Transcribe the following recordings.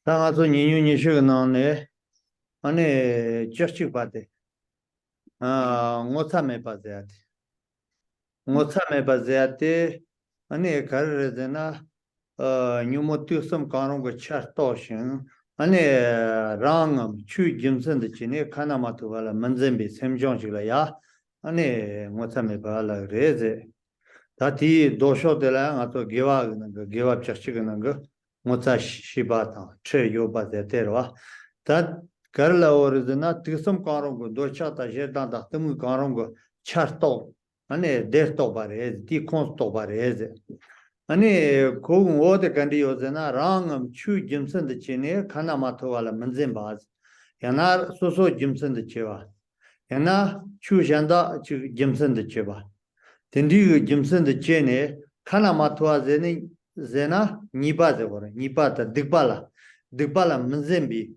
Tangazo ninyu nishu nane ane chachik bate ngotsa me bazate ane karrezena nyumo tusum kanong charto shin ane rangam chu jimsen de chine kanamatu wala manzembe semjong jila ya ane ngotsa me bala reze tati dosho de la ngato gewa chachik nanga ngotsa shibata che yoba de terwa tat karla orizna tisum karong docha ta jedan da tum karong charto ane derto bare di konsto bare ane kong ode kandi yozena rangam chu jimsen de chine kana mato wala manzen baz yana soso jimsen de chewa yana chu janda chu jimsen de cheba tendi jimsen de chene kana mato zena niba de wora niba ta digbala manzen bi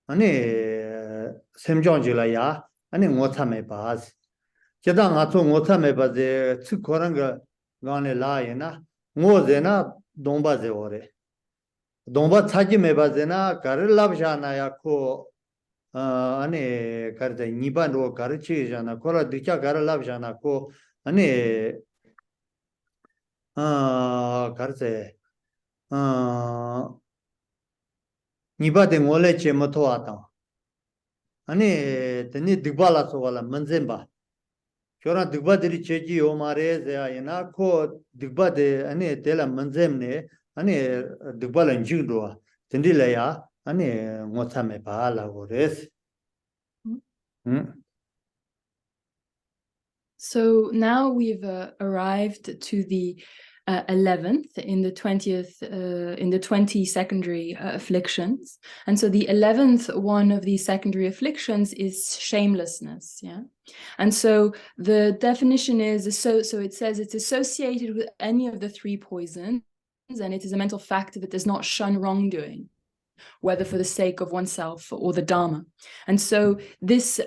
ane semjonjila ya ane ngotsa me baz cheda ngato ngotsa me baz tsu koranga gane la yana ngozena domba ze ore domba tsaji me bazena karlab jana ya ko ane karde niba no karchi jana kola dicha karlab jana ko ane karze niba de ngole che moto ata ane teni digbala so wala manzemba chora digba deri cheji o mare ze ayna ko digba de ane tela manzemne ane digba la njingdo tendila ya ane ngotsa me bala gores. So now we've arrived to the 11th in the 20 secondary afflictions, and so the 11th one of these secondary afflictions is shamelessness. Yeah, and so the definition is so it says it's associated with any of the three poisons, and it is a mental factor that does not shun wrongdoing, whether for the sake of oneself or the Dharma. And so this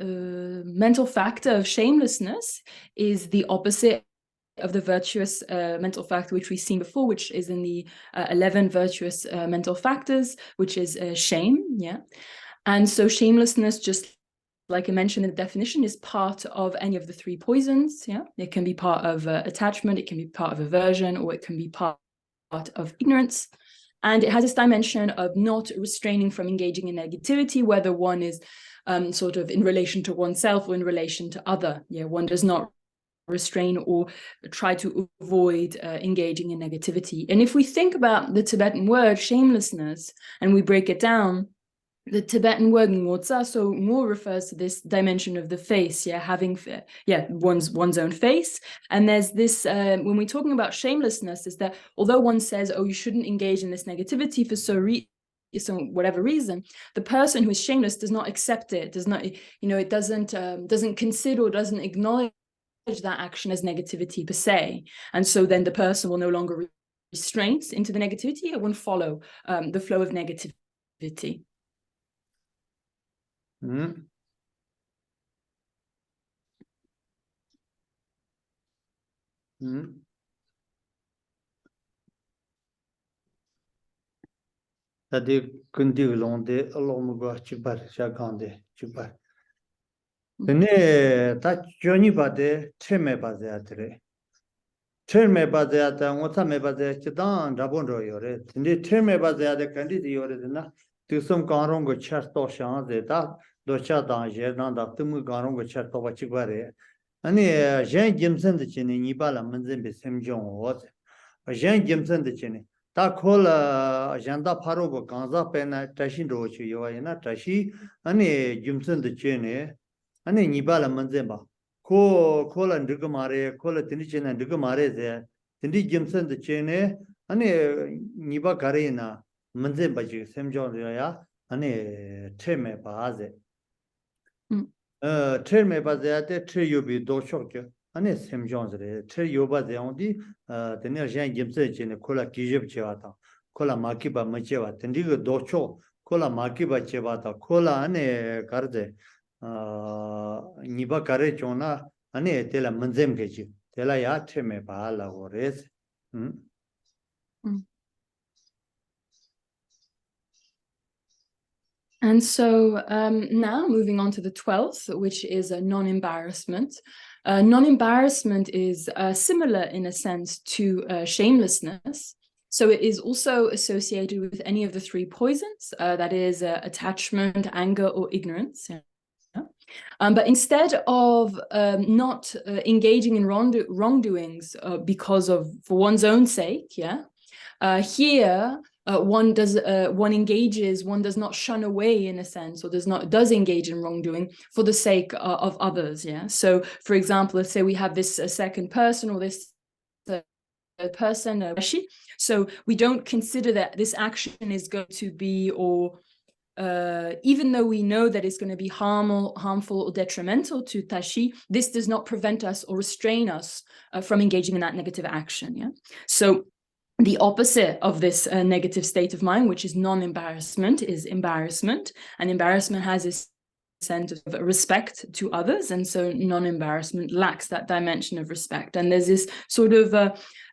mental factor of shamelessness is the opposite of the virtuous mental factor which we've seen before, which is in the 11 virtuous mental factors, which is shame. Yeah, and so shamelessness, just like I mentioned in the definition, is part of any of the three poisons. Yeah, it can be part of attachment, it can be part of aversion, or it can be part of ignorance. And it has this dimension of not restraining from engaging in negativity, whether one is sort of in relation to oneself or in relation to other. Yeah, one does not restrain or try to avoid engaging in negativity. And if we think about the Tibetan word shamelessness and we break it down, the Tibetan word ngotsa, so ngo refers to this dimension of the face, having one's own face. And there's this when we're talking about shamelessness, is that although one says, oh, you shouldn't engage in this negativity for so whatever reason, the person who is shameless does not accept it, does not, it doesn't consider or doesn't acknowledge that action as negativity per se. And so then the person will no longer restrain into the negativity, it won't follow the flow of negativity. Tadi kundi londe alomugo chibar shakande chibar. Tene ta joni bade treme bade atre. Treme bade ata ngota me bade chidan rabondo yore. Tene treme bade ade kandi yore na tusum karongo charto shande ta docha da jerdan da tumu karongo charto bachibare. Ani jen gimsen de chini nibala manzen be semjong ot. Jen gimsen de chini ta kola janda parogo ganza pena tashin rochu yoyena tashi ani gimsen de chini ani nibala manzen ba ko kola ndugmare kola tinichena ndugmare ze tindi gimsen de chini ani niba karina manzen ba ji semjong yoya ani treme baze treme baze ate tre yobi doshok ane semjongzre tre yoba zeondi tener jen gimse chene kola kijib chewata kola makiba machewa tendigo docho kola makiba chewata kola ane karze niba kare chona ane tela manzem gechi tela ya teme ba la ores. And so now moving on to the 12th, which is a non-embarrassment. Non-embarrassment is similar in a sense to shamelessness. So it is also associated with any of the three poisons, that is attachment, anger, or ignorance. Yeah. But instead of not engaging in wrongdoings for one's own sake, here one does not shun away in a sense, or does engage in wrongdoing for the sake of others. So, for example, let's say we have this second person, or this person, Geshe. So we don't consider that this action is going to be, or even though we know that it's going to be harmful or detrimental to Tashi, this does not prevent us or restrain us from engaging in that negative action. So the opposite of this negative state of mind, which is non-embarrassment, is embarrassment. And embarrassment has this sense of respect to others. And so non-embarrassment lacks that dimension of respect. And there's this sort of,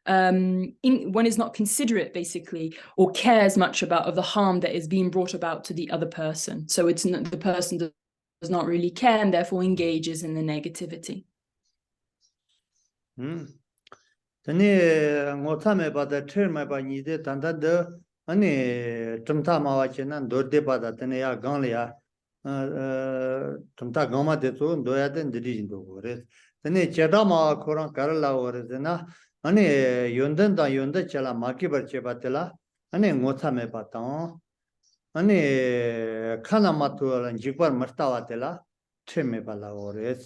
one is not considerate, basically, or cares much of the harm that is being brought about to the other person. So it's not, the person does not really care and therefore engages in the negativity. Tani ngotame bada terma ba nide tanda de ani tumta mawa chenan dorde bada tani ya gangle ya tumta gama de so doya den diri jindo gore tani cheda mawa koran karala gore na ani yondan da yonda chala maki bar che batela ani ngotame bata ani khana matu lan jikbar martawa tela terme bala gore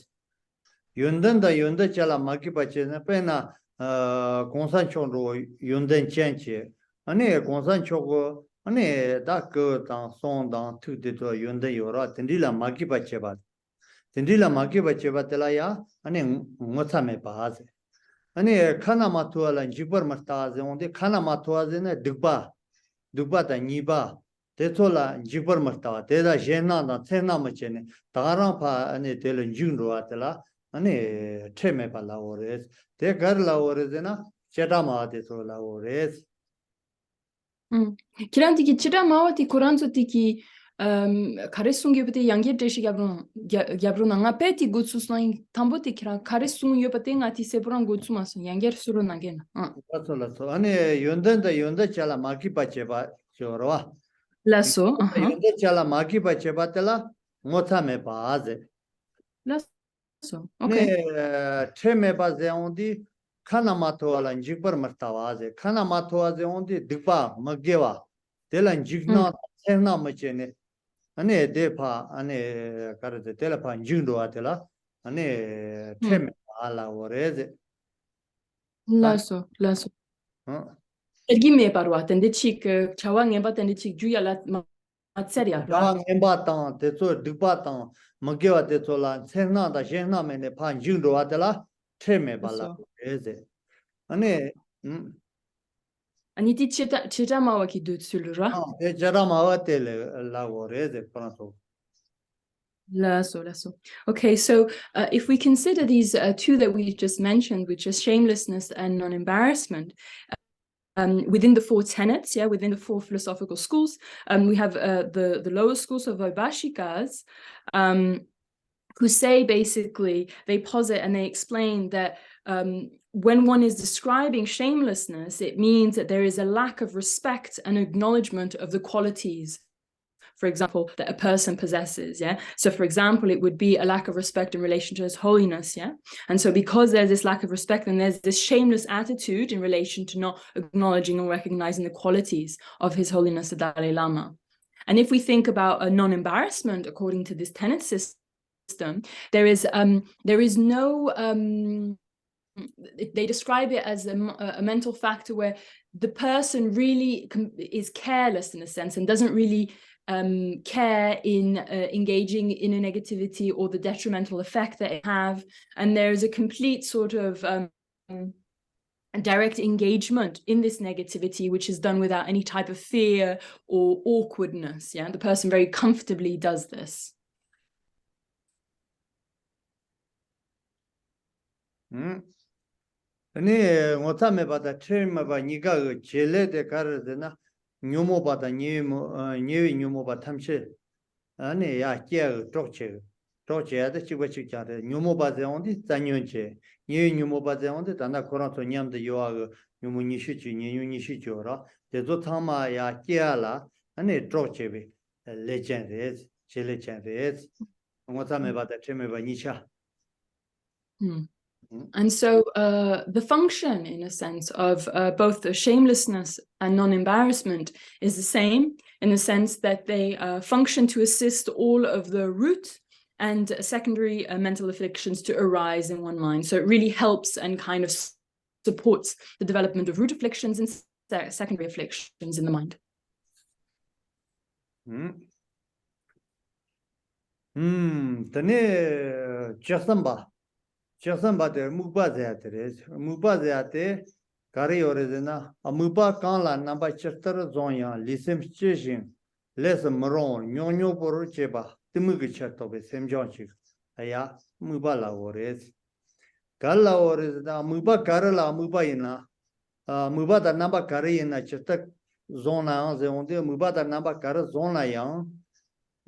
yondan da yonda chala maki bache na pena 공산 쪽으로 연된 첸치 아니 공산 쪽고 아니 다그당 송당 투디도 연대 요라 딘딜라 마기바체바 딘딜라 마기바체바텔라야 아니 못참에 바세 아니 카나마투알란 지버 마타제 온데 카나마투아제네 득바다 니바 데톨라 지버 마타와 데다 제나나 테나마체네 다랑파 아니 델은 중로아텔라 아니 테메 발라오레스 데 가르라오레즈나 제다마데 솔라오레스 키란티키 치라마와티 코란조티키 카레숭기부터 양게데시 갸브룬anga 페티 고츠스나인 tambo티 키라 카레숭요부터 나티 세브랑 고츠마스 양게르수로나겐 맞sol라소 아니 연던다 연다 잘라 마키바체바 쇼로와 라소 연다 잘라 마키바체바텔라 모타메 바제 라소 오케이 네 테메 바제 온디 카나마토알란 지버 마타와제 카나마토와제 온디 득바 먹게와 델란 지그나 세나 마체네 아니 데파 아니 카르데 텔파 진도아텔라 아니 테메 알라오레제 라소 ergime parwa tende chik chawang emba tende chik juya la matseria chawang emba ta de so dikpa ta magyewa de so la sena da shena me ne phan jing do atela theme bala eze ane ani ti cheta mawa ki do tsulura e jara mawa tele la eze pranto Lasso. Okay, so if we consider these two that we just mentioned, which are shamelessness and non-embarrassment, within the four tenets, within the four philosophical schools, we have the lower schools of Vaibhashikas, who say basically, they posit and they explain that when one is describing shamelessness, it means that there is a lack of respect and acknowledgement of the qualities, for example, that a person possesses, So, for example, it would be a lack of respect in relation to his holiness, And so because there's this lack of respect, then there's this shameless attitude in relation to not acknowledging or recognizing the qualities of his holiness, the Dalai Lama. And if we think about a non-embarrassment, according to this tenet system, there is no... they describe it as a mental factor where the person really is careless in a sense and doesn't really care in engaging in a negativity or the detrimental effect that it have, and there's a complete sort of direct engagement in this negativity, which is done without any type of fear or awkwardness. The person very comfortably does this. 아니 못하면 받아 트레마 봐 니가 젤레데 가르드나 뇨모 받아 니위 뇨모 받 탐시 아니 야 깨 쪽체야데 치고치자데 뇨모 받아 온디 잔년체 니위 뇨모 받아 온디 단다 코란토 냠데 요아 뇨모 니시치 니유니시죠라 데도 타마 야 깨라 아니 쪽체비 레전드 젤레전드 못하면 받아 트레마 봐 니샤 And so the function, in a sense, of both the shamelessness and non-embarrassment is the same, in the sense that they function to assist all of the root and secondary mental afflictions to arise in one mind. So it really helps and kind of supports the development of root afflictions and secondary afflictions in the mind. Tane Chasambate Mubazate, Kari Orizina, a Muba Kanla, Namba Chester Zonia, Lissim Chishin, Les Maron, Nyono Borucheba, Timugi Chatobe, Sam Johnchik, Aya, Mubala Ores. Gala Orizina, Muba Karala, Mubaina, Muba the Namba Kari in a Chester Zona, the only Muba the Namba Kara Zona Yang,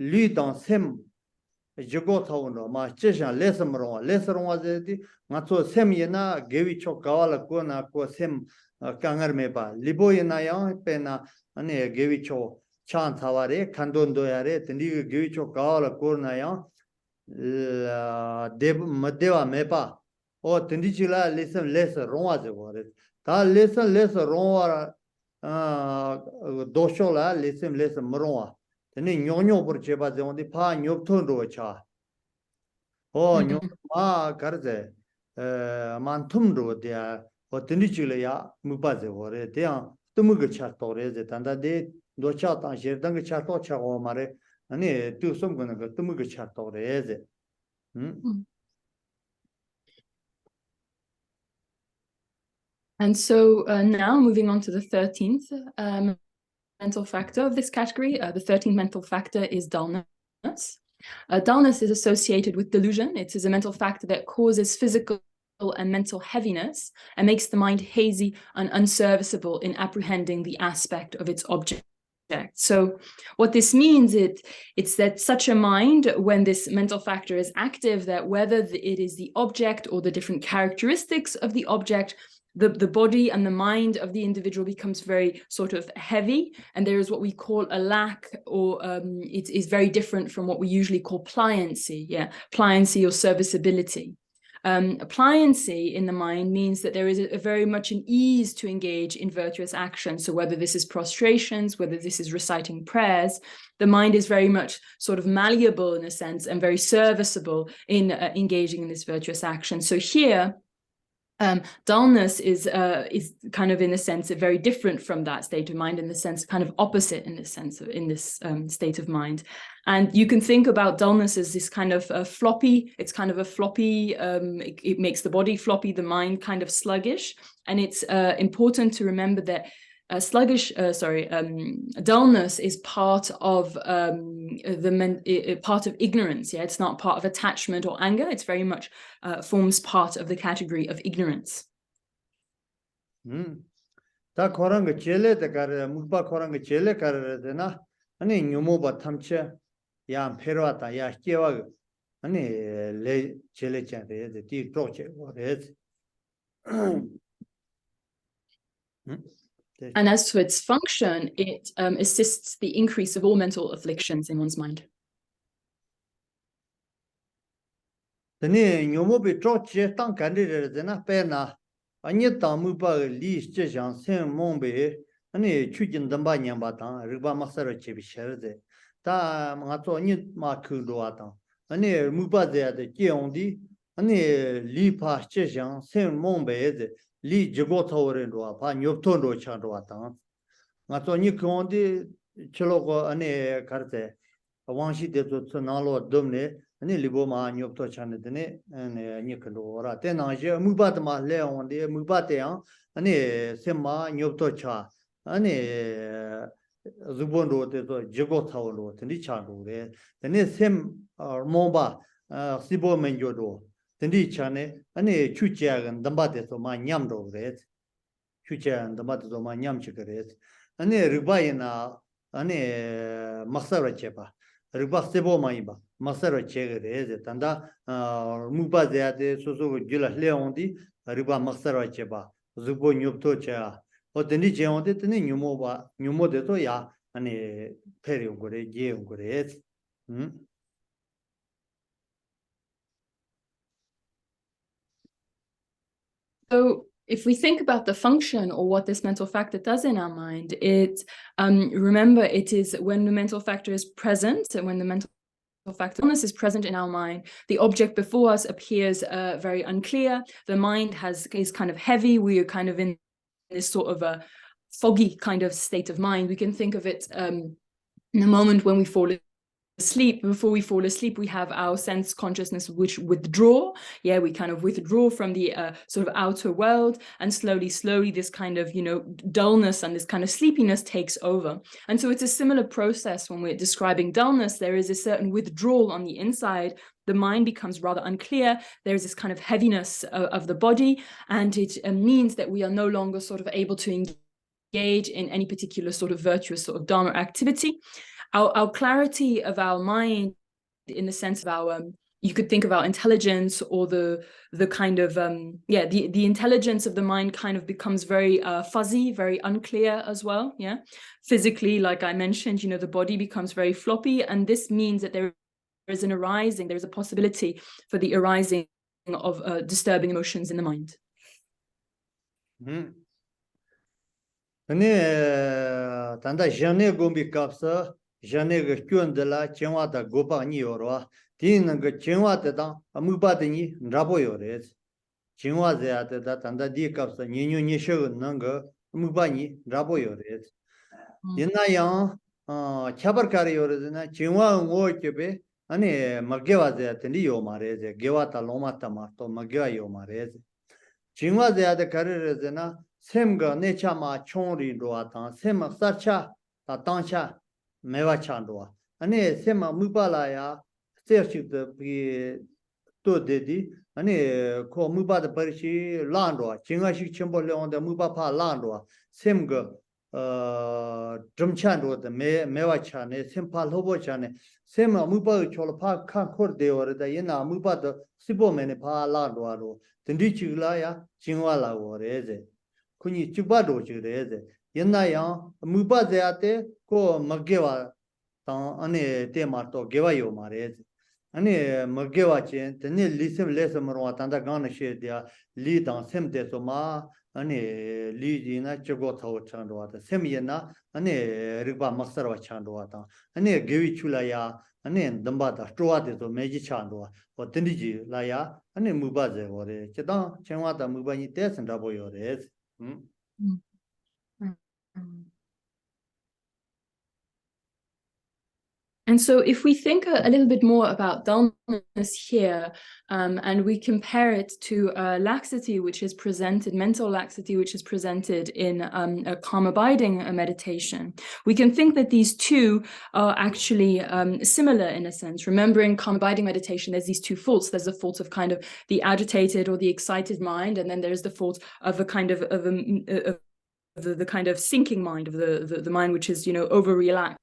Lead on Sim. Jigo Tauno, Ma Chishan, Lesseron was it, Matso Semyena, Gevicho Kawala Kona, Ko Sem Kangarmeba, Liboyena Yang, Pena, Ane Gevicho, Chan Taware, Kandon Doyare, Tendi Gevicho Kawala Kona Yang, Madeva Mepa, or Tendichila, listen, lesser was it. Ta listen, lesser Ron, Doshola, listen, lesser Maroa. Tene nyonyo por cheba de onde pa nyopton ro cha o nyo ma garze mantum ro de o teni chile ya mupa ze ore de tumu ge cha to re ze tanda de do cha ta jer dang ge cha to cha o mare ani tu som gona ge tumu ge cha to re ze And so now moving on to the 13th mental factor of this category. The 13th mental factor is dullness. Dullness is associated with delusion. It is a mental factor that causes physical and mental heaviness and makes the mind hazy and unserviceable in apprehending the aspect of its object. So what this means, it's that such a mind, when this mental factor is active, that whether it is the object or the different characteristics of the object, the body and the mind of the individual becomes very sort of heavy, and there is what we call a lack, or it is very different from what we usually call pliancy, pliancy or serviceability. Pliancy in the mind means that there is a very much an ease to engage in virtuous action. So whether this is prostrations, whether this is reciting prayers, the mind is very much sort of malleable in a sense and very serviceable in engaging in this virtuous action. So here, dullness is kind of, in a sense, very different from that state of mind, in the sense kind of opposite in this sense, in this state of mind. And you can think about dullness as this kind of floppy, it's kind of a floppy, it makes the body floppy, the mind kind of sluggish. And it's important to remember that dullness is part of part of ignorance. It's not part of attachment or anger. It's very much forms part of the category of ignorance. Ta korang chele de kar mukba korang chele kar de na ani nyumo ba thamche ya pherwa ta ya kewa ani le chele cha de ti tro che wa de. And as to its function, it assists the increase of all mental afflictions in one's mind. Tene nyomo be tro che tang kan de na pe na anye ta mu ba li che jang sen mong be ani chu jin dam ba nyam ba ta ri ba ma sa ro che bi sher de ta ma to ni ma khu do wa ta ani mu ba de de je ong di ani li pa che jang sen mong be de li je go tho ren do pa nyop thon do cha do ta nga to ni ko di chlo ko ani kar te wang shi de to na lo dom ne ani libo ma nyop to cha ne de ne ni ko lo ra te na je mu ba de ma le on de mu ba te yang ani se ma nyop to cha ani zubon do te to je go tho lo te ni cha do re de ne sem mo ba si bo men jo do Tendi chane, ane chuchiagan dambate to ma nyam do red. Chuchiagan dambate to ma nyam chikaret. Ane ribayina, ane maksara chepa. Ribak sebo maiba, maksara chegare, tanda muba zeade, soso gula leondi, riba maksara chepa. Zubo nyupto cha. O tendi cheonde, teni nyumo de to ya, ane peri ungore, ye ungore. So if we think about the function or what this mental factor does in our mind, remember, it is when the mental factor is present and when the mental factor is present in our mind, the object before us appears very unclear. The mind is kind of heavy. We are kind of in this sort of a foggy kind of state of mind. We can think of it in a moment when we fall asleep. Before we fall asleep, we have our sense consciousness which withdraw. Yeah, we kind of withdraw from the sort of outer world, and slowly this kind of, dullness and this kind of sleepiness takes over. And so it's a similar process when we're describing dullness. There is a certain withdrawal on the inside. The mind becomes rather unclear. There's this kind of heaviness of the body, and it means that we are no longer sort of able to engage in any particular sort of virtuous sort of dharma activity. Our clarity of our mind, in the sense of our, you could think of our intelligence, or the kind of, the intelligence of the mind kind of becomes very fuzzy, very unclear as well. Yeah, physically, like I mentioned, the body becomes very floppy, and this means that there is an arising, there is a possibility for the arising of disturbing emotions in the mind. Tanda jane gombi kapsa, jane ga kyun de la chenwa da gopa ni yorwa, tin nga chenwa de da amuba de ni rabo yore. Chenwa de ya de da tanda di kapsa ni nyu ni she nga amuba ni rabo yore. Yena yang chabar kari yore de na chenwa ngo chebe ane magewa de ya tendi yo mare de gewa ta loma ta ma to magewa yo mare. Chenwa de ya de kari re de na semga necha ma chongri roa tang sema sarcha ta tangcha mewa chan roa ane sema mubala ya serchik de bi to dedi ane ko muba de parishi lan roa jinga shik chembo leon de muba pa lan roa semga drumchan roa de mewa chan ne sempa lobo chan ne sema muba chol pa kan khor de ore da yena muba de sibo mene pa lan roa ro tendi chigla ya jingwa la ore ze kuni chukpa dochi reze. Yenna yang mupa zayate ko maggewa tang ane te marto gewa yo ma reze. Ane maggewa chen, tene li sem lesa marwa tanda gana she dia li tang sem deso ma ane li jina chago thawo chandwa ta. Sem yenna ane rikpa maksarwa chandwa tang. Ane gewi chula ya ane damba ta chua deso meji chandwa. O tendi ji la ya ane mupa zay gore. Chetang chenwa ta mupa ni te san rabo yo reze. And so if we think a little bit more about dullness here, and we compare it to laxity, which is presented, mental laxity, which is presented in a calm abiding meditation, we can think that these two are actually similar in a sense. Remember, in calm abiding meditation, there's these two faults. There's the fault of kind of the agitated or the excited mind, and then there's the fault of a kind of the kind of sinking mind, of the mind which is, over relaxed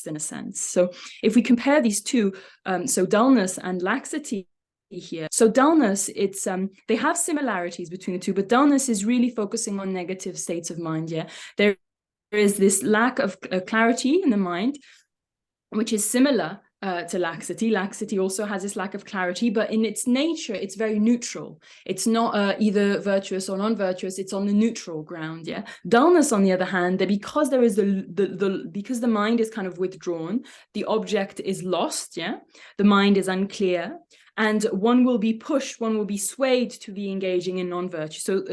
in a sense. So if we compare these two, so dullness and laxity here, so dullness, it's they have similarities between the two, but dullness is really focusing on negative states of mind. Yeah, there is this lack of clarity in the mind, which is similar to laxity. Laxity also has this lack of clarity, but in its nature, it's very neutral. It's not either virtuous or non-virtuous. It's on the neutral ground. Yeah. Dullness, on the other hand, that because there is because the mind is kind of withdrawn, the object is lost. Yeah. The mind is unclear, and one will be pushed, one will be swayed to be engaging in non-virtue. So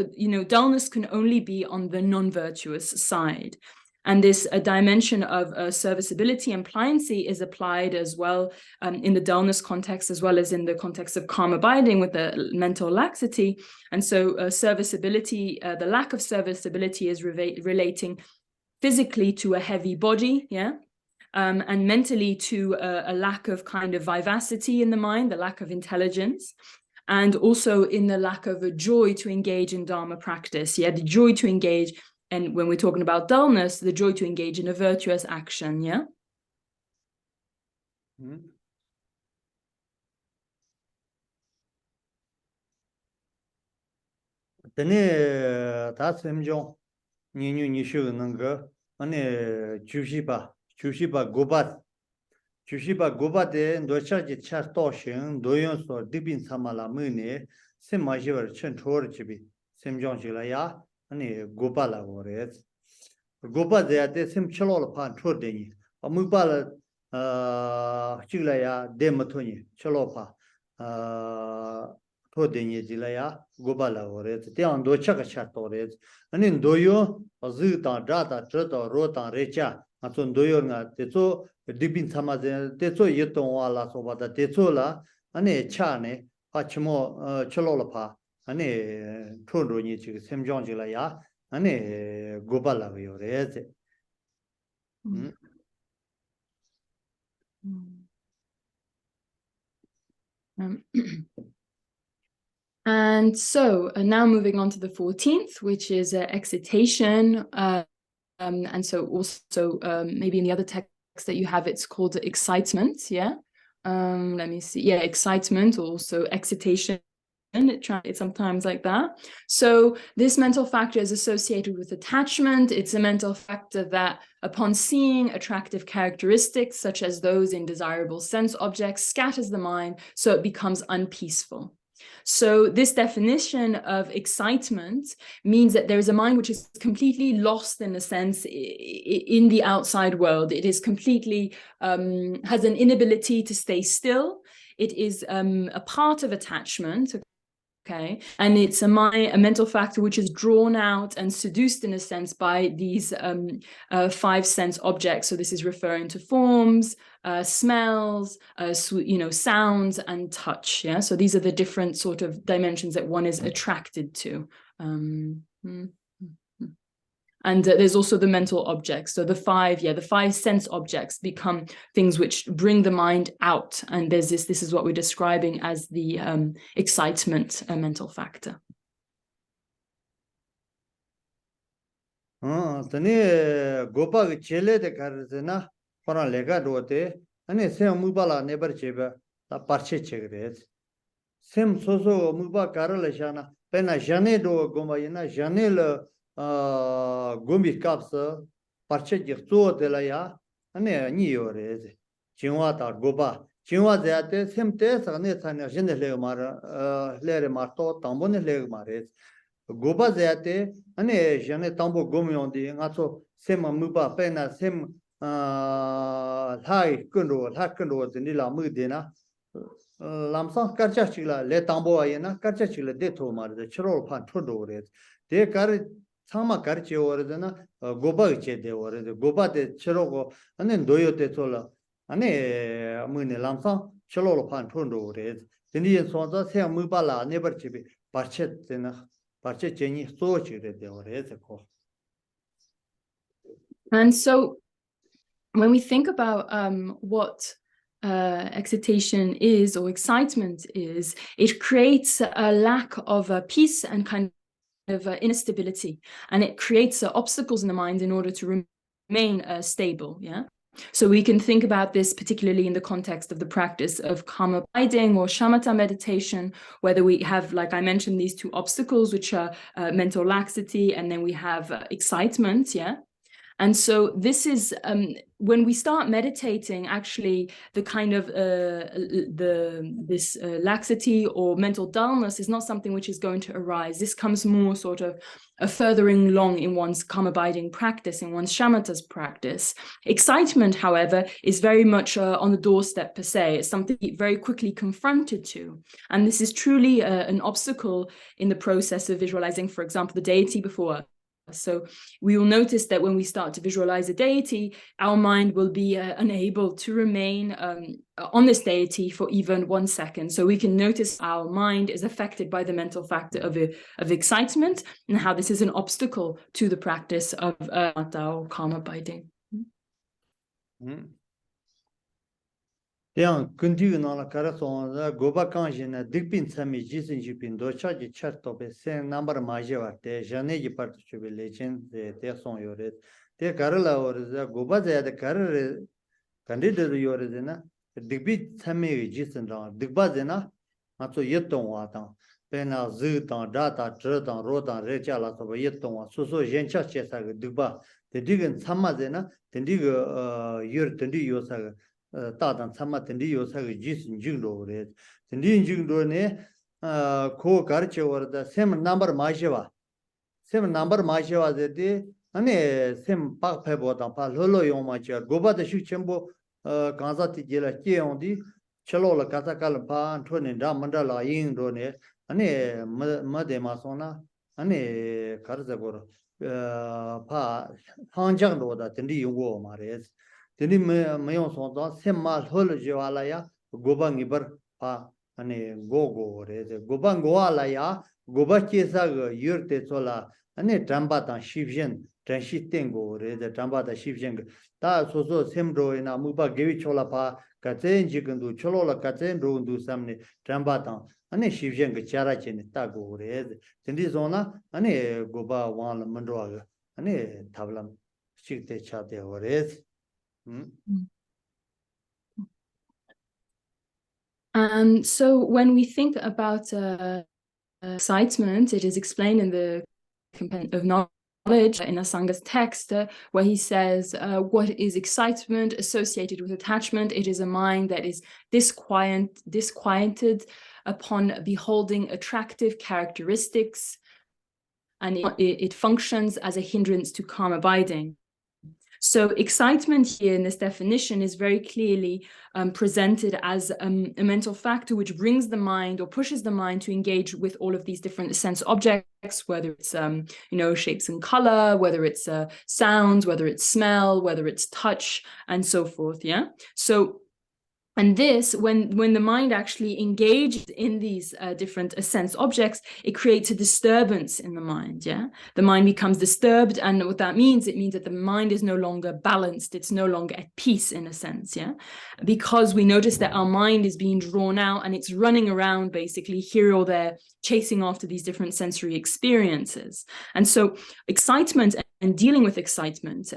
dullness can only be on the non-virtuous side. And this dimension of serviceability and pliancy is applied as well in the dullness context, as well as in the context of calm abiding with the mental laxity. And so serviceability, the lack of serviceability is relating physically to a heavy body, yeah, and mentally to a lack of kind of vivacity in the mind, the lack of intelligence. and also in the lack of a joy to engage in Dharma practice. Yeah, the joy to engage, and when we're talking about dullness, the joy to engage in a virtuous action. Yeah. Tene ta semjong ninyu nishu nanga ane jushiba gobat de ndocha ji char to shin doyon so dibin samala mune sem majivar chen chor chibi semjong jila ya ane gobala ores gobat de ate sem chlo la pan chor de ni amubala chila ya de matoni chlo pa 토데니 질라야 고발라 오레트 대안 도차가 차토레트 아니 도요 어즈다 다다 저도 로다 레차 아촌 도요가 대초 디빈 사마제 대초 예동와라 소바다 대초라 아니 차네 파치모 촐로라파 아니 토로니 지 셈정질라야 아니 고발라 요레트 And so now moving on to the 14th, which is excitation. And so also maybe in the other text that you have, it's called excitement. Yeah. Let me see. Yeah, excitement, also excitation. It's sometimes like that. So this mental factor is associated with attachment. It's a mental factor that upon seeing attractive characteristics, such as those in desirable sense objects, scatters the mind, so it becomes unpeaceful. So this definition of excitement means that there is a mind which is completely lost, in a sense, in the outside world. It is completely, has an inability to stay still. It is a part of attachment. Okay, and it's a mental factor which is drawn out and seduced, in a sense, by these five sense objects. So this is referring to forms, smells, sounds, and touch. Yeah, so these are the different sort of dimensions that one is attracted to. And there's also the mental objects. So the five sense objects become things which bring the mind out. And there's this is what we're describing as the excitement mental factor. Tani gopa chele de karzena para lega dote ane sem mubala neber cheba ta parche chegret sem soso muba karala shana pena jane do goma yana jane le gombi kapsa parche jixto de la ya ane ni yore jinwa ta gopa jinwa de ate sem te sa ne thane jene le mar to tambone le mare gopa zate ane jane tambo gomyondi ngaso sem muba pena sem hai kundo de la mudena lamsa karcha chila le tambo ayena karcha chila de to mar de chro phan thodo re de kar sama karche ore de na goba che de ore de goba de chro go ane doyo de tola ane mune lamsa chlo phan thodo re de ni so za se mu ba la ne bar che be parche de na parche cheni so che de ore de ko. And so when we think about what excitation is, or excitement is, it creates a lack of peace and kind of instability, and it creates obstacles in the mind in order to remain stable. Yeah. So we can think about this particularly in the context of the practice of karma abiding or shamatha meditation, whether we have, like I mentioned, these two obstacles, which are mental laxity, and then we have excitement. Yeah. And so this is when we start meditating, actually the kind of this laxity or mental dullness is not something which is going to arise. This comes more sort of furthering along in one's calm abiding practice, in one's shamatha's practice. Excitement, however, is very much on the doorstep per se. It's something very quickly confronted to. And this is truly an obstacle in the process of visualizing, for example, the deity before us. So we will notice that when we start to visualize a deity, our mind will be unable to remain on this deity for even 1 second. So we can notice our mind is affected by the mental factor of excitement, and how this is an obstacle to the practice of or calm abiding. Yang kunti na la kara so goba kanji na dikpin sami jisin jipin do cha ji char to be sen number ma je wa te jane ji part chu be lechen te son yore te kar la or za goba za de kar kandi de yore de na dikbi sami jisin da dikba de na ma so yet tong wa ta pe na zu ta da ta zhe ta ro ta re cha la so be yet tong wa so so yen cha che sa ge dikba te digen samma de na te dig yor te di yo sa 다단 참마 든디 요사가 지신 증로래 든디 증로네 코 가르쳐 버다 셈 넘버 마셔와 셈 넘버 마셔와 데디 아니 셈 빡패보다 파 롤로 용마쳐 고바다 슈첨보 간자티 제라 깨온디 첼로라 가자칼 파 안토네 다만달라 인도네 아니 마데마소나 아니 가르자고로 파 한장로다 든디 용고 말레스 Tini mayong songzang sem ma lhol jiwa ya goba ngibar pa ane go re goba goa la ya goba chesa ge yur te chola ane tramba ta shivjen transhi tengo re de tramba ta shivjen ta so so sem ro ina muba gewi chola pa ka chen jigendu cholo la ka chen ro ndu samne tramba ta ane shivjen ge chara chen ta go re tindi zona ane goba wal mandro ga ane tablam chikte cha de ore So when we think about excitement, it is explained in the Companion of Knowledge in Asanga's text, where he says, what is excitement associated with attachment? It is a mind that is disquieted upon beholding attractive characteristics, and it functions as a hindrance to calm abiding. So excitement here in this definition is very clearly presented as a mental factor which brings the mind or pushes the mind to engage with all of these different sense objects, whether it's shapes and color, whether it's sounds, whether it's smell, whether it's touch, and so forth. Yeah. So. And this, when the mind actually engages in these different sense objects, it creates a disturbance in the mind, yeah? The mind becomes disturbed, and what that means, it means that the mind is no longer balanced, it's no longer at peace in a sense, yeah? Because we notice that our mind is being drawn out and it's running around basically here or there, chasing after these different sensory experiences. And so excitement and dealing with excitement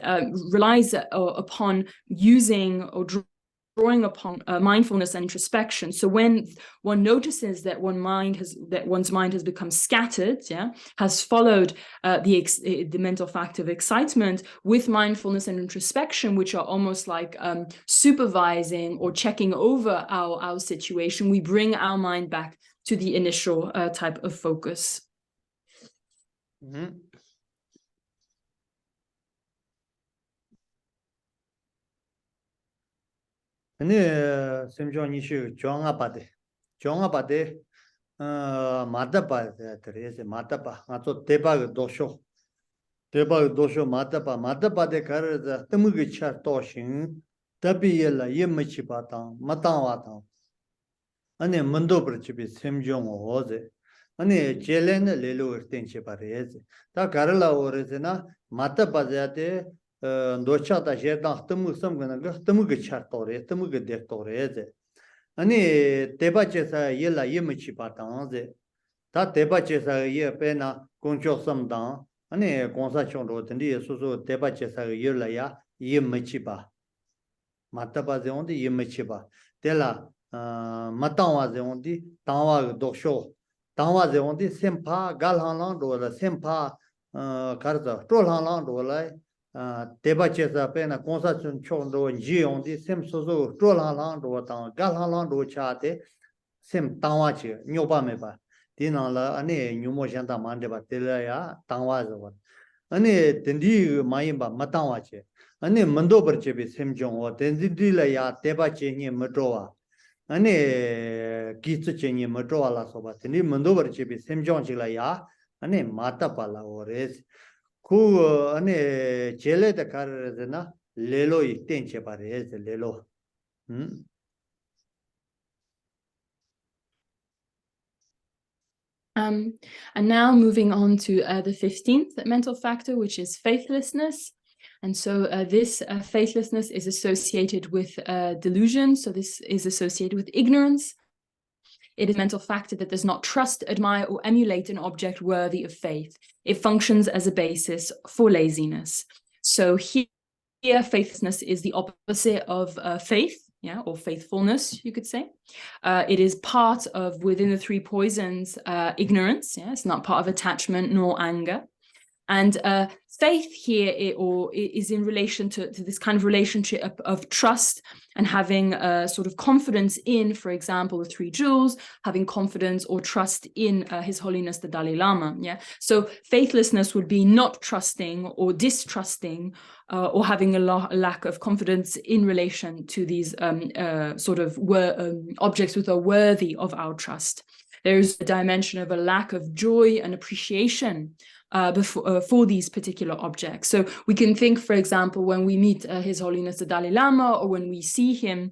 relies upon using or drawing upon mindfulness and introspection. So when one notices that one's mind has become scattered, yeah, has followed the mental fact of excitement with mindfulness and introspection, which are almost like supervising or checking over our situation, we bring our mind back to the initial type of focus. Mm-hmm. 네, semjoni shu jonga pade madapa terese madapa ngato deba dosho madapa de kar tmugi char toshin tabi yela yemchi patang matang watang ane mando prchibi semjong oze ane jelen lelo tenche pareze ta karla oreze na madapa jate docha da jedang tmu samgana ga tmu ge chartore tmu ge dektore ze ani teba chesa yela yemchi patang ze ta teba chesa ye pena koncho samdang ani konsa chongro tendi so so teba chesa yela ya yemchi ba mataba ze ondi yemchi ba tela matangwa ze ondi tangwa doksho tangwa ze ondi sempa galhanlang do la sempa karza trolhanlang do la Deba chesa pena konsa chun chon do ji on di sem so so tro lang lang do tang ga lang lang do cha de sem tang wa chi nyo ba me ba di na la ane nyu mo shan ta man de ba de la ya tang wa zo ba ane den di ma yin ba ma tang wa chi ane man do bar che be sem jong wa den di la ya deba che ni ma tro wa ane gi tsu che ni ma tro wa la so ba den di man do bar che be sem jong chi la ya ane ma ta pa la o re ku ane jele de karrezena lelo tenche pareze lelo And now moving on to the 15th mental factor, which is faithlessness. And so this faithlessness is associated with delusion. So this is associated with ignorance. It is a mental factor that does not trust, admire, or emulate an object worthy of faith. It functions as a basis for laziness. So here faithlessness is the opposite of faith, yeah, or faithfulness, you could say. It is part of, within the three poisons, ignorance. Yeah, it's not part of attachment nor anger. And faith here is in relation to this kind of relationship of trust and having sort of confidence in, for example, the three jewels, having confidence or trust in His Holiness the Dalai Lama. Yeah. So faithlessness would be not trusting or distrusting or having a lack of confidence in relation to these sort of objects which are worthy of our trust. There's a dimension of a lack of joy and appreciation for these particular objects. So we can think, for example, when we meet His Holiness the Dalai Lama, or when we see him,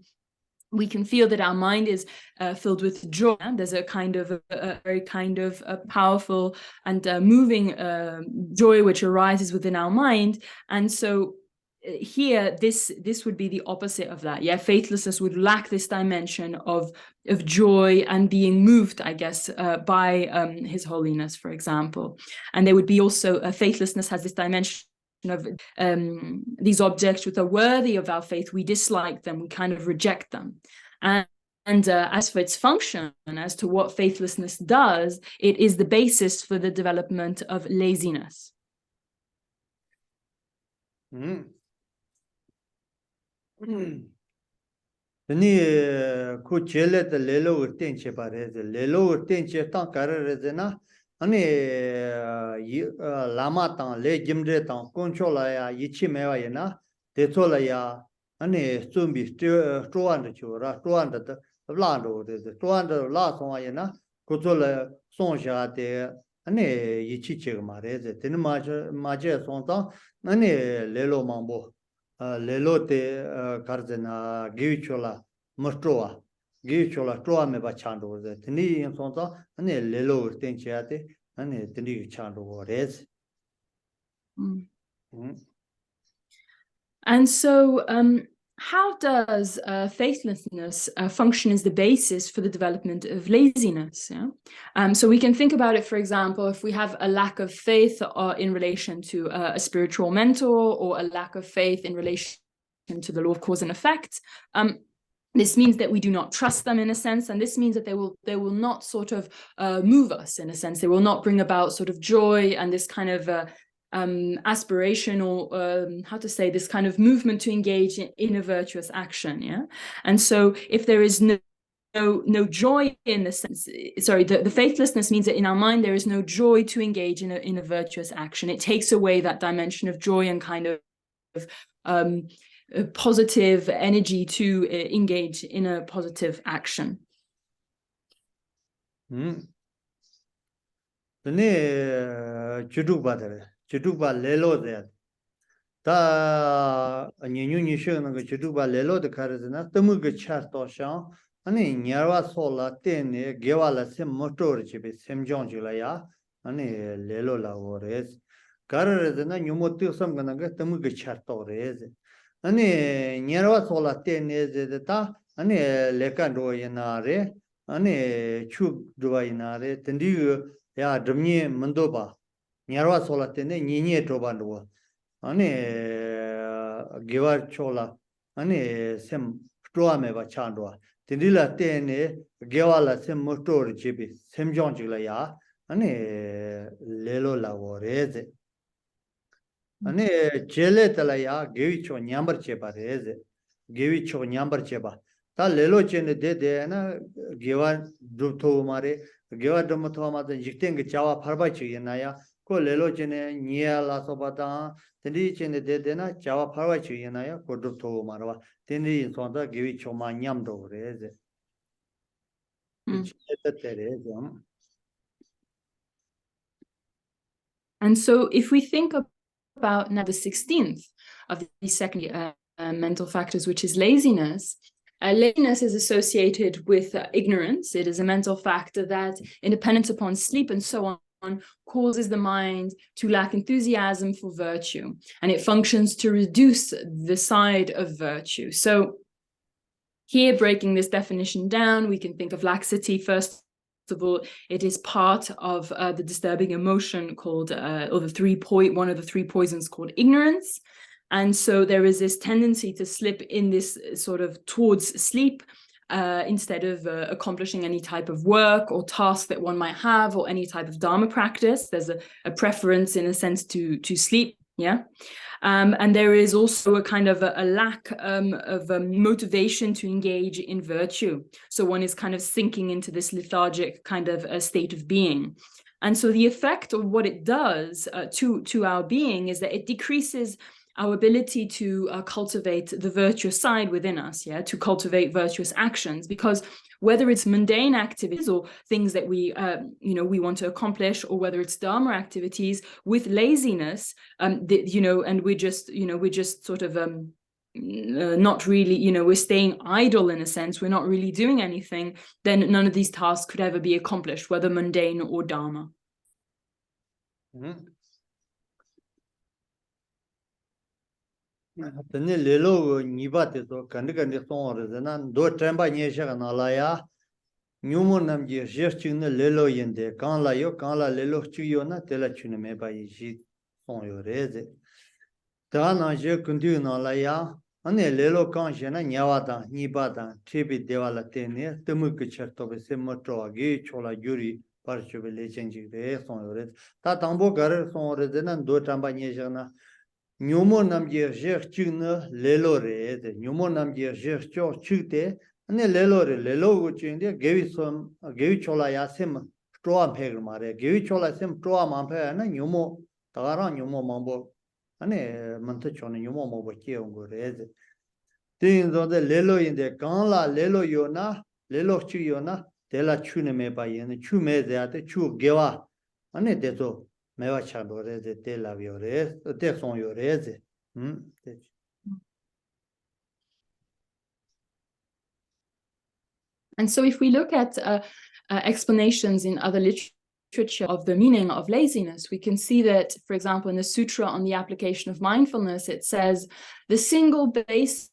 we can feel that our mind is filled with joy. There's a kind of a very kind of a powerful and moving joy which arises within our mind. And so here, this would be the opposite of that. Yeah, faithlessness would lack this dimension of joy and being moved, I guess, by His Holiness, for example. And there would be also faithlessness has this dimension of these objects which are worthy of our faith. We dislike them, we kind of reject them. And as for its function, and as to what faithlessness does, it is the basis for the development of laziness. Ni ku chele de lelo urten che pare de lelo urten che ta karare de na ani lama ta le jimre ta koncho la ya yichi mewa ya na de to la ya ani zumbi tuan de chura tuan de la do de tuan de la song ya na ku to la song sha de ani yichi che ma re de ma je song ta ani lelo mambo lelo te karzena gichola mostroa gichola troa me ba chando de tini in sonta ane lelo tenchiate ane tini chando res. And so how does faithlessness function as the basis for the development of laziness? Yeah? So we can think about it, for example, if we have a lack of faith in relation to a spiritual mentor, or a lack of faith in relation to the law of cause and effect. This means that we do not trust them in a sense, and this means that they will not sort of move us in a sense. They will not bring about sort of joy and this kind of aspiration, or how to say, this kind of movement to engage in a virtuous action. Yeah, and so if there is no joy in the sense, sorry, the faithlessness means that in our mind there is no joy to engage in a virtuous action. It takes away that dimension of joy and kind of positive energy to engage in a positive action. Chuduba lelo de ta ni shu na chuduba lelo de karzena tamu ge char to sha ani nyarwa sola tene gewala sem motor chibe semjong jula ya ani lelo la ores karrezena nyumotu sam gana ge tamu ge char to rez ani nyarwa sola tene de ta ani lekan do yanare ani chu do yanare tendi ya dmye mandoba nyarwa sola tene nyinye drobandwa ane gewar chola ane sem troame ba chandwa tindila tene gewala sem motor jibi semjong jila ya ane lelo la woreze ane jele tala ya gewi cho nyambar cheba reze gewi cho nyambar cheba ta lelo chene de na gewar dubto mare gewar dubto mare jikten ge chawa pharba chi na ya ko lelo chene nia la sobata tendi chene de na jawa pharwa chi yana ya ko dup to marwa tendi sonda gewi choma nyam do reze And so if we think about now the 16th of the second mental factors, which is laziness. Laziness is associated with ignorance. It is a mental factor that, independent upon sleep and so on, causes the mind to lack enthusiasm for virtue, and it functions to reduce the side of virtue. So here, breaking this definition down, we can think of laxity. First of all, it is part of the disturbing emotion called, or one of the three poisons called ignorance. And so there is this tendency to slip in this sort of towards sleep, instead of accomplishing any type of work or task that one might have, or any type of Dharma practice. There's a preference, in a sense, to sleep, yeah? And there is also a kind of a lack of motivation to engage in virtue. So one is kind of sinking into this lethargic kind of a state of being. And so the effect of what it does to our being is that it decreases our ability to cultivate the virtuous side within us, yeah, to cultivate virtuous actions, because whether it's mundane activities or things that we we want to accomplish, or whether it's Dharma activities, with laziness, and we're just sort of not really, we're staying idle in a sense, we're not really doing anything, then none of these tasks could ever be accomplished, whether mundane or Dharma. Tene lelo niba te so kandi song re nan do tremba nye sha na la ya nyumo nam je ching ne lelo yende kan la lelo chi yo na te la chune me ba yi ji song yo re ze ta na je kundi na la ya ane lelo kan je na nyawa da niba da tribi dewa la te ne te mu ke cher to be se mo tro ge chola gyuri par chube le chen ji re song yo re ta tambo gar song re nan do tremba nye sha na Nyomo namje jech chigna lelo re de nyomo namje jech cho chigte ane lelo go chinde gevi chola yasem troa pheg mare gevi chola sem troa ma phe na nyomo tagara nyomo mambo ane manta chone nyomo mambo che ngo re de tin do de lelo inde kanla lelo yo na lelo chi yo na de la chune me ba yin chu me de ate chu gewa ane de so mewa chado re de te la vio re te son yo re ze And so if we look at explanations in other literature of the meaning of laziness, we can see that, for example, in the Sutra on the Application of Mindfulness, it says, the single basis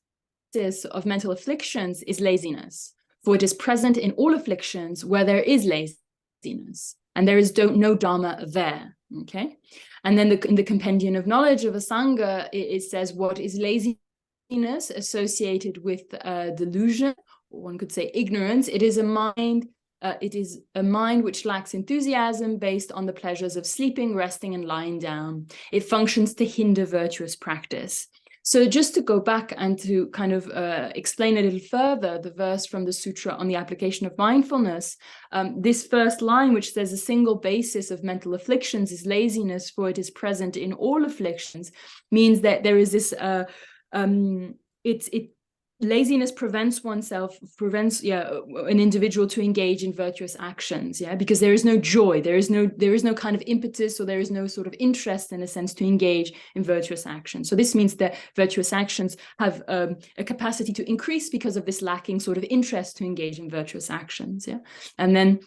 of mental afflictions is laziness, for it is present in all afflictions where there is laziness, and there is no Dharma there, okay? And then in the Compendium of Knowledge of Asanga, it says, what is laziness associated with delusion, or one could say ignorance? It is a mind which lacks enthusiasm based on the pleasures of sleeping, resting, and lying down. It functions to hinder virtuous practice. So just to go back and to kind of explain a little further the verse from the Sutra on the Application of Mindfulness, this first line, which says a single basis of mental afflictions is laziness, for it is present in all afflictions, means that there is this laziness prevents an individual to engage in virtuous actions, yeah, because there is no joy, there is no kind of impetus, or there is no sort of interest, in a sense, to engage in virtuous actions. So this means that virtuous actions have a capacity to increase because of this lacking sort of interest to engage in virtuous actions, yeah. And then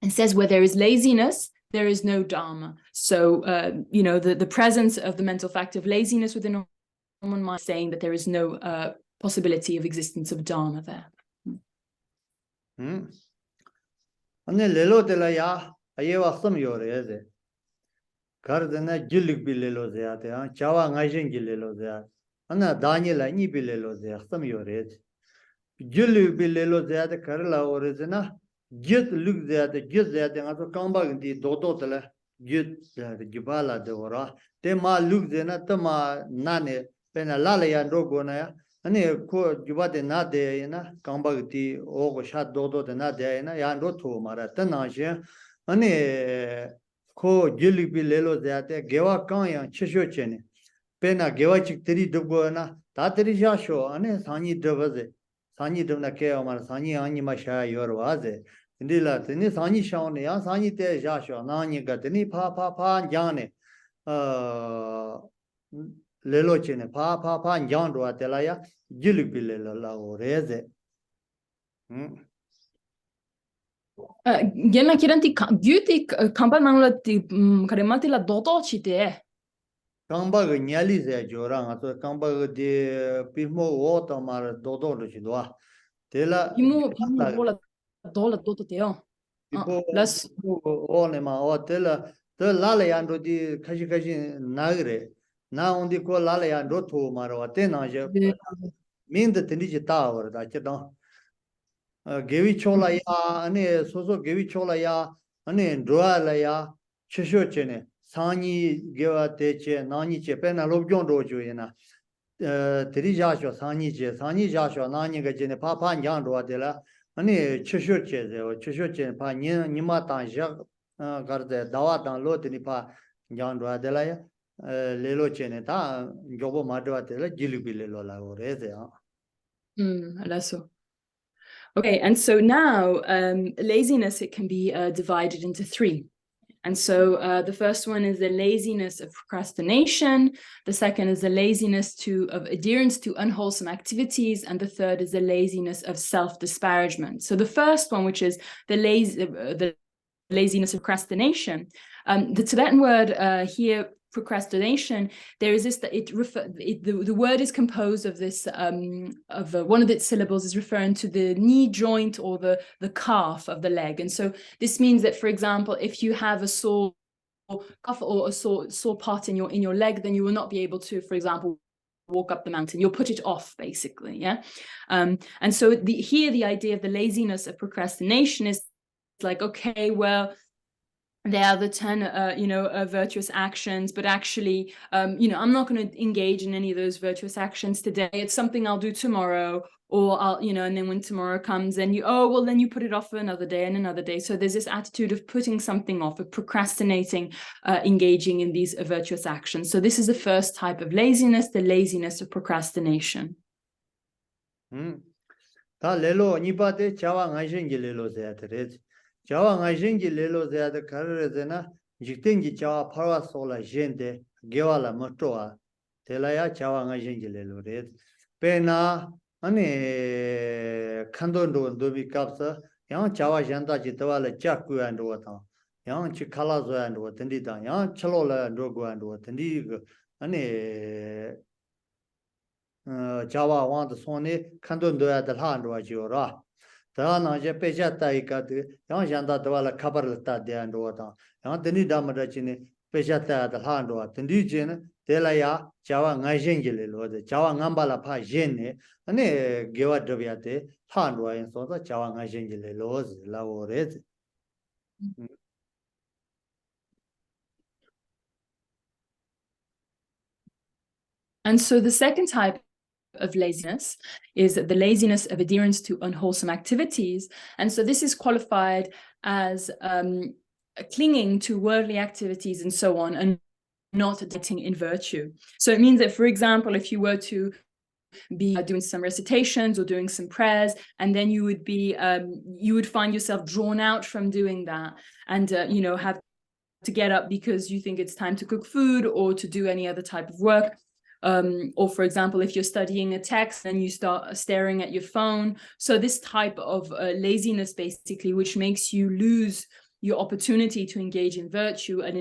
it says, where there is laziness, there is no Dharma. So the presence of the mental fact of laziness within one mind, saying that there is no possibility of existence of Dharma there. Ane lelo de la ya ayewa sam yo re ze kar de na jilik bi lelo ze ate chawa ngajen gi lelo ze ana danye la ni bi lelo ze sam yo re jilik bi lelo ze ate kar la ore ze na jit luk ze ate ngato kamba di do de la jit de jibala de ora te ma luk ze na ta ma nane pena la ya ndo go na ya ane ko jubade na de na kamba di o sha do de na de na ya ndo to mara ta na je ane ko jilibi lelo de gewa kan ya chisho chene pena gewa chik teri dugo na ta teri ja sho ane sani dobaze sani dobna ke amar sani ani ma sha yor waze indila teni sani sha ne ya sani te ja sho na ni ga teni pa jane lelo chene pa jan ro atela ya jilik bi lelo la o reze Gena kiranti beauty kampa nangla ti karemati la doto chite. Kangba nyali se jorang ato kangba de pimo o tamar dodo lo chidwa tela Pimu rola dola doto teo. pipo Las o ne ma o tela te lale yando di kashi kashi nagre na ondi ko lale yando to maro te na je min de tindi je ta or da che da gewi chola ya ane soso gewi chola ya ane ndroa la ya chisho chene sani gewa te che nani che pe na lobjon do jo yena teri jasho sani che sani jasho nani ga chene pa pa nyang do de la ane chisho che de chisho che pa ni ma ta ja gar de dawa ta lo de ni pa nyang do de la ya le lo chene ta jobo ma do de la jilibi le lo la o re de lasso. Okay, and so now laziness, it can be divided into three. And so the first one is the laziness of procrastination. The second is the laziness of adherence to unwholesome activities. And the third is the laziness of self-disparagement. So the first one, which is the laziness of procrastination, the Tibetan word here, procrastination, there is this that the word is composed of this one of its syllables is referring to the knee joint or the calf of the leg. And so this means that, for example, if you have a sore cuff or a sore part in your leg, then you will not be able to, for example, walk up the mountain. You'll put it off, basically. Yeah. And so here the idea of the laziness of procrastination is like, okay, well, there are the 10 virtuous actions, but actually I'm not going to engage in any of those virtuous actions today. It's something I'll do tomorrow, or I'll and then when tomorrow comes, then then you put it off for another day and another day. So there's this attitude of putting something off, of procrastinating engaging in these virtuous actions. So this is the first type of laziness, the laziness of procrastination. Ta lelo nipa te chawa ngashin gi lelo zayat rez. Chawa ngashin gi lelo zayat karar zena jikten gi chawa parwa sola jende gewa la motoa tela ya chawa ngashin gi lelo rez. Pe na ane kando ndo ndobi kapsa yang chawa janda ji tawa la jak kuya ndo wata yang chi kala zoya ndo wata tendi ta yang chalo la ndo kuya ndo wata tendi ane Java want Sony Kanton do at the hand was your Tana Pesha Taika, Yan Janda Dwala Kabarata de and water. Yan the Nidamadachini, Pesha at the hand or Tendijin, Telaya, Java Ngajengil, or the Java Ngambala Pa Jene, and a Geva Doviate, Handwa and so the Java Ngajengil, Los, Laores. And so the second type of laziness is the laziness of adherence to unwholesome activities. And so this is qualified as clinging to worldly activities and so on, and not acting in virtue. So it means that, for example, if you were to be doing some recitations or doing some prayers, and then you would find yourself drawn out from doing that, and have to get up because you think it's time to cook food or to do any other type of work. Or for example, if you're studying a text and you start staring at your phone. So this type of laziness, basically, which makes you lose your opportunity to engage in virtue, and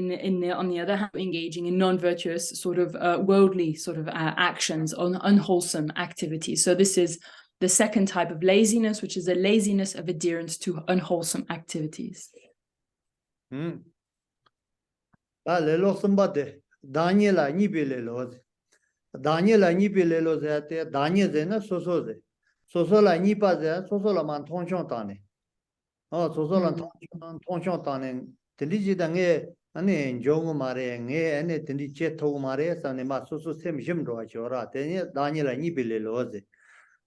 on the other hand, engaging in non-virtuous sort of worldly sort of actions, on unwholesome activities. So this is the second type of laziness, which is a laziness of adherence to unwholesome activities. Daniela Daniela nipi lelo zayate, Daniel zena soso ze. Soso la nipa ze, soso la man tongchong tane. Soso la tongchong tane. Tendi jida nge, ane njongu mare, nge ane tendi che togu mare, sane ma soso sem jimdo wachi ora. Tene Daniela nipi lelo ze.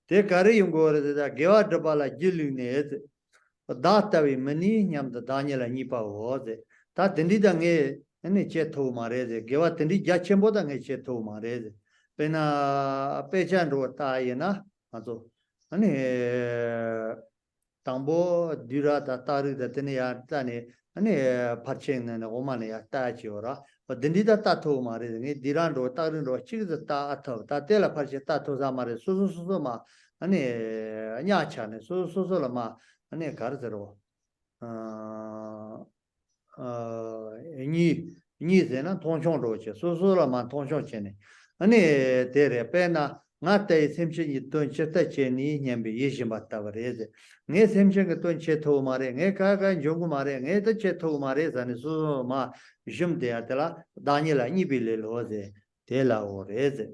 Te kare yungo ore ze, gewa dhaba la jilu ne ze. Da tawi mani nyamda Daniela nipa ho ze. Ta tendi da nge, ane che togu mare ze. Gewa tendi jachembo da nge che togu mare ze. Pena pechan ro taina azo ane tambo dura ta taru da tene ya tane ane parchen na omane ya ta chiora dindida ta to mare ne diran ro taru ro chi ta atho ta tela parche ta to za mare su ma ane nya cha ne su la ma ane gar zero ni zena tongchong roche so so la man tongchong chene ane dere pena nga tai semche ni ton cheta cheni nyambe yeshin batta bareze ne semche ga ton cheto mare nge ka ga jongu mare nge ta cheto mare zane so ma jim de atela daniela ni bile loze de la oreze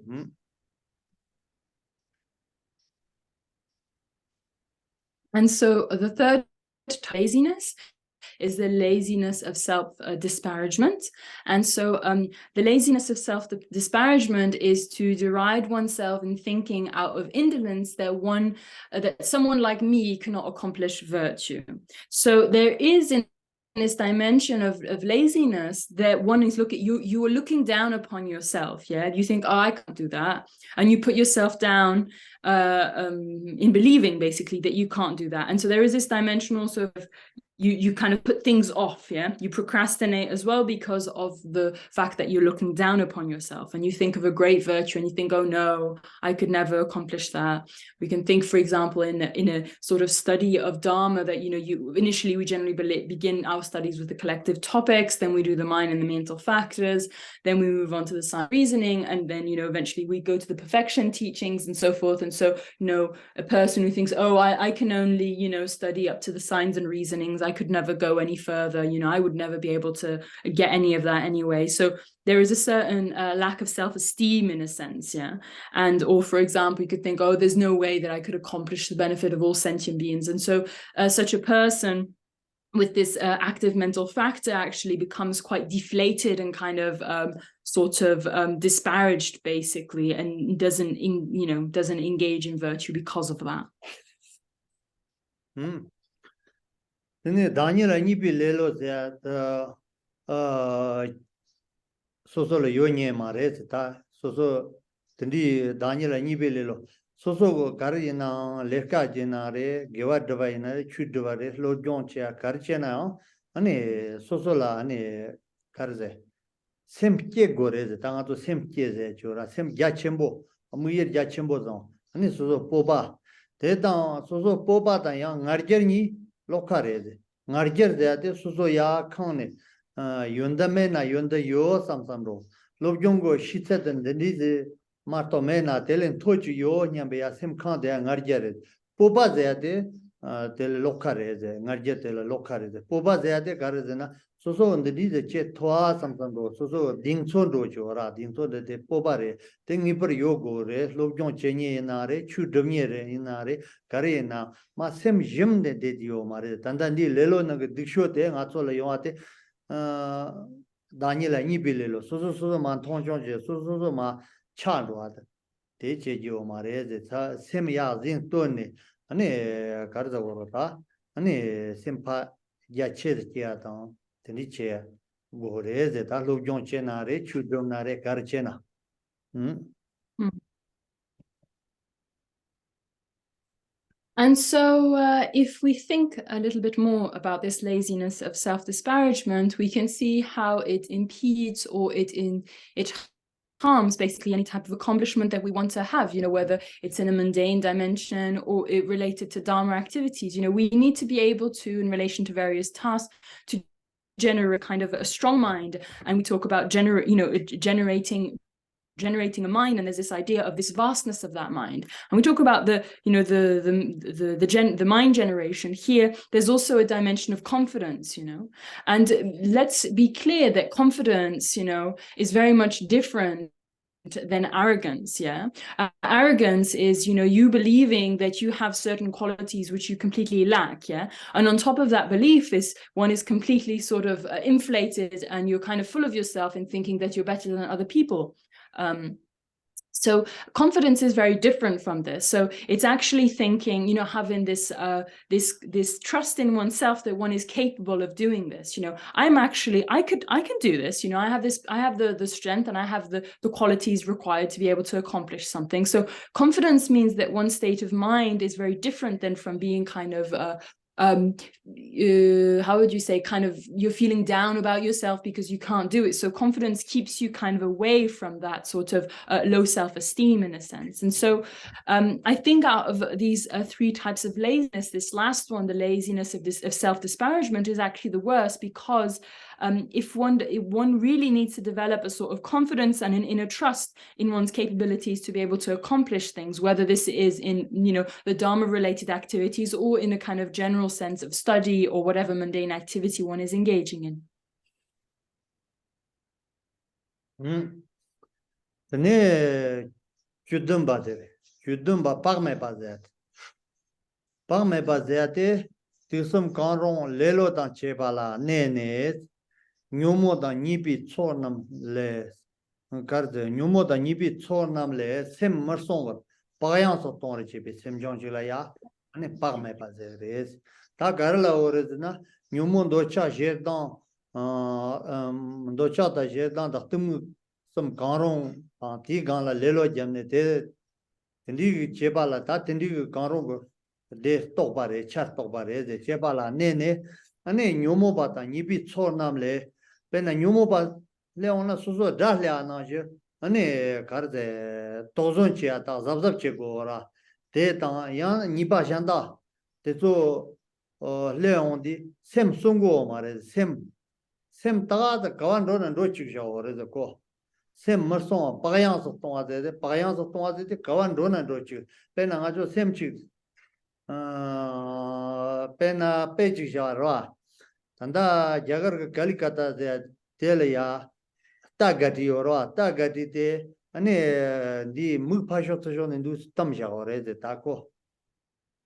And so the third laziness is the laziness of self-disparagement. And so the laziness of self-disparagement is to deride oneself in thinking out of indolence that that someone like me cannot accomplish virtue. So there is in this dimension of laziness that one is you are looking down upon yourself. Yeah, you think, oh, I can't do that, and you put yourself down in believing basically that you can't do that. And so there is this dimension also of you kind of put things off, yeah? You procrastinate as well because of the fact that you're looking down upon yourself and you think of a great virtue and you think, oh no, I could never accomplish that. We can think, for example, in a sort of study of Dharma that, initially we generally begin our studies with the collective topics, then we do the mind and the mental factors, then we move on to the science reasoning, and then, eventually we go to the perfection teachings and so forth. And so, a person who thinks, oh, I can only, study up to the signs and reasonings, I could never go any further, I would never be able to get any of that anyway. So there is a certain lack of self-esteem in a sense, yeah. And, or for example, you could think, oh, there's no way that I could accomplish the benefit of all sentient beings. And so such a person with this active mental factor actually becomes quite deflated and kind of disparaged basically, and doesn't engage in virtue because of that. Daniel nipi lelo zea soso lo yonye mare ta soso tendi Daniel nipi lelo soso go gari na leka jena re gewa dwa ina chu dwa re lo jonche kar chena ane soso la ane karze semke gore ze tanga to semke ze chora sem ya chembo amuyer ya chembo zon ane soso poba de ta soso poba ta yang ngarjer ni lokare ngarjer de soso ya khane yunda mena yunda yo samsamro lobjongo shitsen de ni marto mena telen toju yo nyambe ya sem khan de ngarjer poba de tel lokare de ngarjer tel lokare de poba de garezena soso de ni che thoa samsamro soso dingchon ro jora dingcho de pobare tengi per yogo re lobjong chenye na re chu domye re ina re gare na ma sem jim de dio mare tanda ni lelo na diksho te nga chola yo ate Daniel ni bilelo soso ma thongchong je soso ma cha ro ade de je jo mare de sa sem ya zin to ne ane garza go ta ane sempa ya che de ya ta teni che gore de ta lobjong che na re chu dom na re gar che na And so if we think a little bit more about this laziness of self-disparagement, we can see how it impedes or it harms basically any type of accomplishment that we want to have, whether it's in a mundane dimension or it related to Dharma activities. We need to be able to, in relation to various tasks, to generate kind of a strong mind. And we talk about generating a mind, and there's this idea of this vastness of that mind. And we talk about the mind generation. Here there's also a dimension of confidence, and let's be clear that confidence is very much different than arrogance. Arrogance is you believing that you have certain qualities which you completely lack, and on top of that belief, one is completely sort of inflated, and you're kind of full of yourself in thinking that you're better than other people. So confidence is very different from this. So it's actually thinking, having this trust in oneself that one is capable of doing this. I can do this. I have the strength, and I have the qualities required to be able to accomplish something. So confidence means that one state of mind is very different than from being kind of how would you say, kind of you're feeling down about yourself because you can't do it. So confidence keeps you kind of away from that sort of low self-esteem in a sense. And so I think out of these three types of laziness, this last one, the laziness of self-disparagement, is actually the worst, because if one really needs to develop a sort of confidence and an inner trust in one's capabilities to be able to accomplish things, whether this is in, you know, the Dharma related activities or in a kind of general sense of study or whatever mundane activity one is engaging in. Nyumo da nibi chornam le garde nyumo da nibi chornam le sem marsong pagyan so ton chibi sem jongjula ya ane pagme pazeres ta garla orizna nyumo docha jerdan docha da jerdan da tum some garong ti ganla lelo jamne te tindi chebala ta tindi garong de tokbare chat tokbare de chebala ne ane nyumo bata nibi chornam le Pena nyumoba leona suzo dahlia naje ane karde tozon chia ta zabzab che gora te ta ya niba janda te zo leon di sem sungo mare sem ta da kawan ron ro chi ja ore de ko sem marson pagyan so ton ade pagyan so ton ade kawan ron ro chi pena nga jo sem chi pena pe chi ja ro Tanda jagar kalikata de telaya tagati oro tagati te ane di mu pasho tjo ne du tam jagore de tako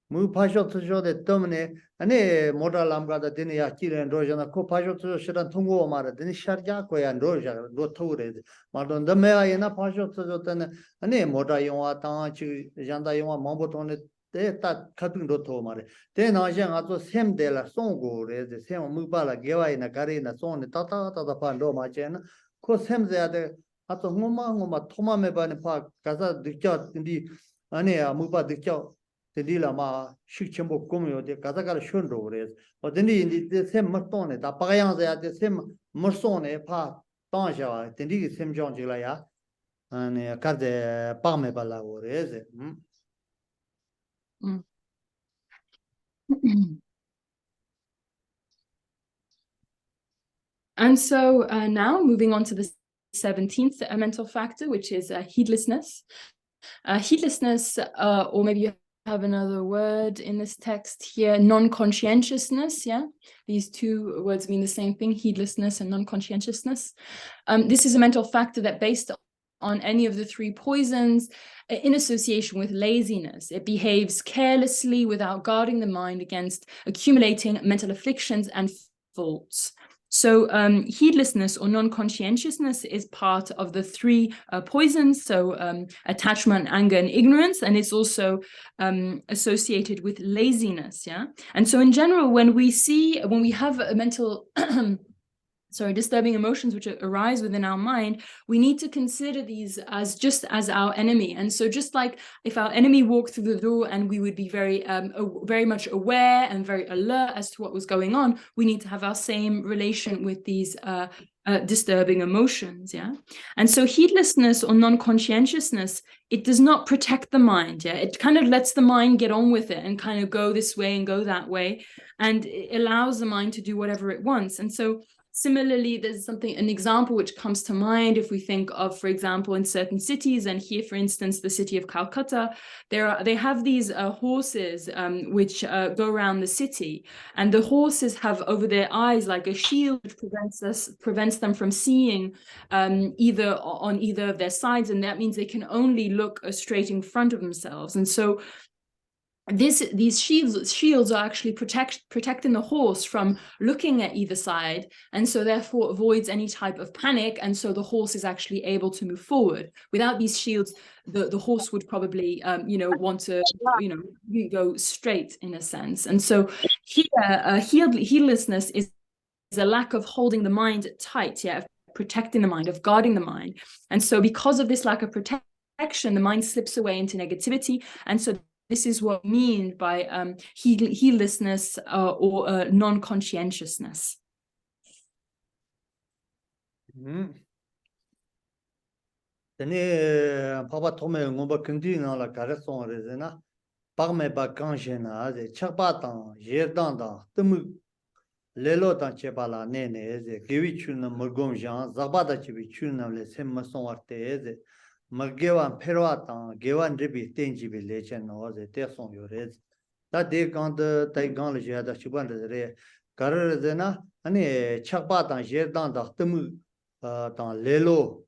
mu pasho tjo de tomne ane moda lamga da dine ya kiren rojana ko pasho tjo shiran tungo mara dine sharja ko ya roja do tore madon da me ayena pasho tjo tane ane moda yonwa ta chi janda yonwa mambo tone te ta katun do to mare te na jang ato sem de la song go re de sem mu ba la ge wa ina gari na song ne ta pa ndo ma chen ko sem ze ade ato ngoma thoma me ba ne pa kaza dikya ndi ane mu ba dikya te di la ma shik chembo kom yo de kaza kala shon ro re o de ni de sem ma ton ne ta pa yang ze ade sem mo son ne pa ta ja de ni sem jong ji la ya ane ka de pa me ba la go re ze And so now moving on to the 17th mental factor, which is heedlessness. Heedlessness, or maybe you have another word in this text here, non-conscientiousness. Yeah, these two words mean the same thing, heedlessness and non-conscientiousness. This is a mental factor that, based on any of the three poisons, in association with laziness, it behaves carelessly without guarding the mind against accumulating mental afflictions and faults. So heedlessness or non-conscientiousness is part of the three poisons, so attachment, anger, and ignorance, and it's also associated with laziness. Yeah, and so in general, when we have a mental disturbing emotions which arise within our mind, we need to consider these as just as our enemy. And so just like if our enemy walked through the door and we would be very much aware and very alert as to what was going on, we need to have our same relation with these disturbing emotions. Yeah, and so heedlessness or non-conscientiousness, it does not protect the mind. Yeah, it kind of lets the mind get on with it and kind of go this way and go that way, and it allows the mind to do whatever it wants. And so similarly, there's an example which comes to mind if we think of, for example, in certain cities, and here, for instance, the city of Calcutta, they have these horses which go around the city, and the horses have over their eyes like a shield which prevents them from seeing either of their sides, and that means they can only look straight in front of themselves. And so these shields are actually protecting the horse from looking at either side, and so therefore avoids any type of panic, and so the horse is actually able to move forward. Without these shields, the horse would probably want to go straight in a sense. And so here heedlessness is a lack of holding the mind tight, of protecting the mind, of guarding the mind. And so because of this lack of protection, the mind slips away into negativity, and so this is what we mean by heedlessness or non-conscientiousness. Tene papa tome ngomba kendi ngala kareson rezena parme ba kanjena ze chakpa tan yerdan da temu lelo tan chepala nene ze kewi chuna murgom jan zaba da chibi chuna le sem mason warte ze margewa perwa tan gewan ribi tenji bi lechen no ze terson yorez ta de gand tai gan le jada chiban re karer zena ani chakpa tan yerdan da temu tan lelo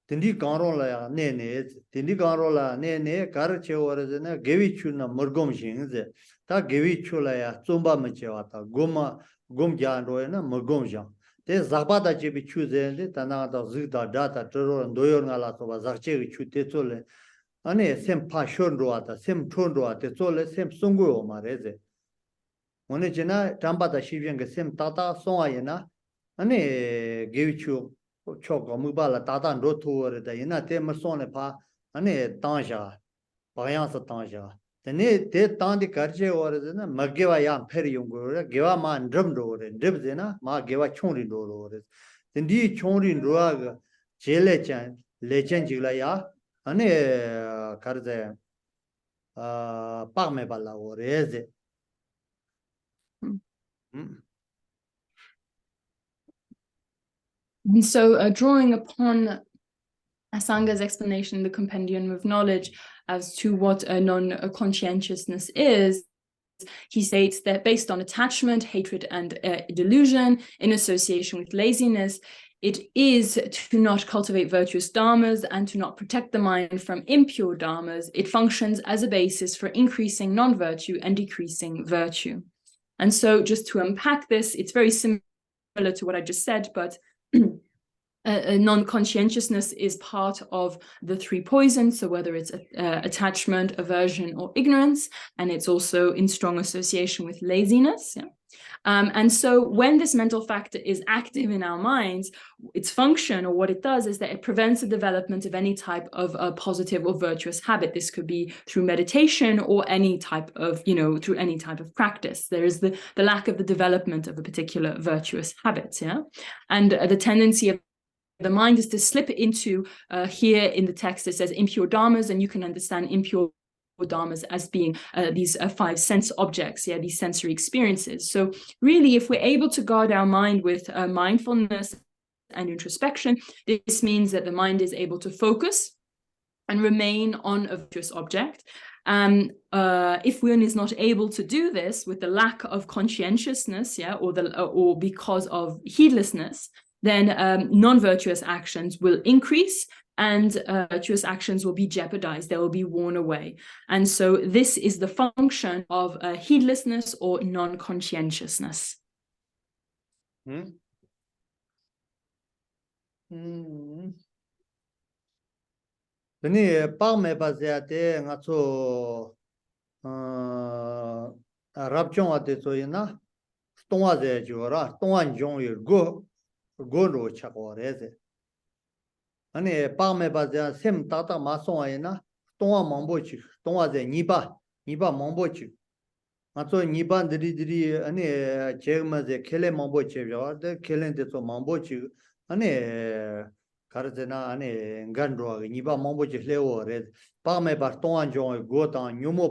Tindi Ganrola ya ne Tindi Ganrola ne gar chewarezena gevi chuna murgom shingze ta gevi chula ya tsumba mechewata goma gom jandro na murgom jang te zabada chebi chuzende tana da zigda data tro ndoyor ngala soba zakche chu te tsole ane sem pa shon roata sem thon roata tsole sem sungu o mareze one jena tamba da shivyen ge sem tata songa yena ane gevi chu choco mubala tatan rotu da ina te masone pa ane tanja bayan sa tanja tene te tandi karje ore na magewa ya peri yungo gewa ma ndrum do re ndib zena ma gewa chongri do re tendi chongri roa ga jele chan lechen jigla ya ane karze pa me bala ore ze And so drawing upon Asanga's explanation in the Compendium of Knowledge as to what a non-conscientiousness is, he states that based on attachment, hatred, and delusion in association with laziness, it is to not cultivate virtuous dharmas and to not protect the mind from impure dharmas. It functions as a basis for increasing non-virtue and decreasing virtue. And so just to unpack this, it's very similar to what I just said, but non-conscientiousness is part of the three poisons, so whether it's attachment, aversion, or ignorance, and it's also in strong association with laziness. Yeah? And so when this mental factor is active in our minds, its function, or what it does, is that it prevents the development of any type of positive or virtuous habit. This could be through meditation or any type of, through any type of practice. There is the lack of the development of a particular virtuous habit. Yeah, and the tendency of the mind is to slip into, here in the text it says impure dharmas, and you can understand impure dharmas as being these five sense objects, these sensory experiences. So really, if we're able to guard our mind with mindfulness and introspection, this means that the mind is able to focus and remain on a virtuous object. If one is not able to do this with the lack of conscientiousness, or because of heedlessness, then non-virtuous actions will increase and virtuous actions will be jeopardized, they will be worn away. And so this is the function of heedlessness or non-conscientiousness. Tene pa me ba zia te nga tso rabchong ate tso ina tongwa ze jora tongwa njong yu go ro chakwa re ze ane pa me ba zia sem tata ma song ina tongwa mambo chi tongwa ze niba mambo chi nga tso niba diri ane chegma ze kele mambo chi ya de kele de tso mambo chi ane karzena ane ngandro niba mambo chi lewo re pa me ba tongwa njong go ta nyumo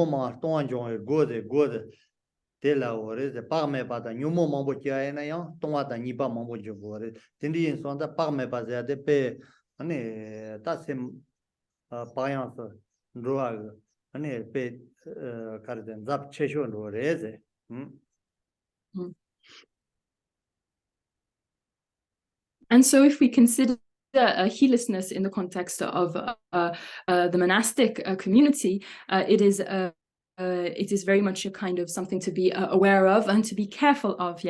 ma tongwa njong go de de la ore de pa me ba da nyumo mambo chi ya na ya tongwa da niba mambo chi go re tindi in son da pa me ba za de pe ane ta sem pa yang so ro ane pe karzen zap chesho ro re ze And so if we consider heedlessness in the context of the monastic community, it is very much a kind of something to be aware of and to be careful of,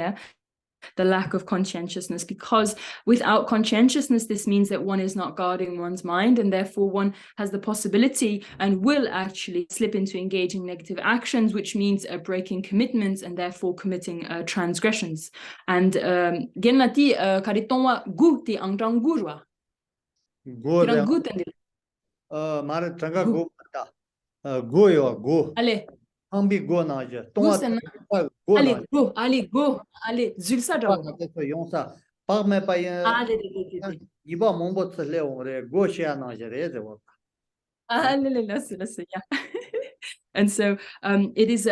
the lack of conscientiousness, because without conscientiousness, this means that one is not guarding one's mind, and therefore one has the possibility and will actually slip into engaging negative actions, which means breaking commitments and therefore committing transgressions. And genati karitonwa gu ti angdang gurwa. go mara tanga go mata go yo go. Allez, Ambi go na je. go Tonga sen. go na Allez, je. go, allez, go. Allez, zulsa jawo. Yonsa. Par me pa yen. Allez, Iba mombo tsle ore go shia na je re de wo. yeah. And so it is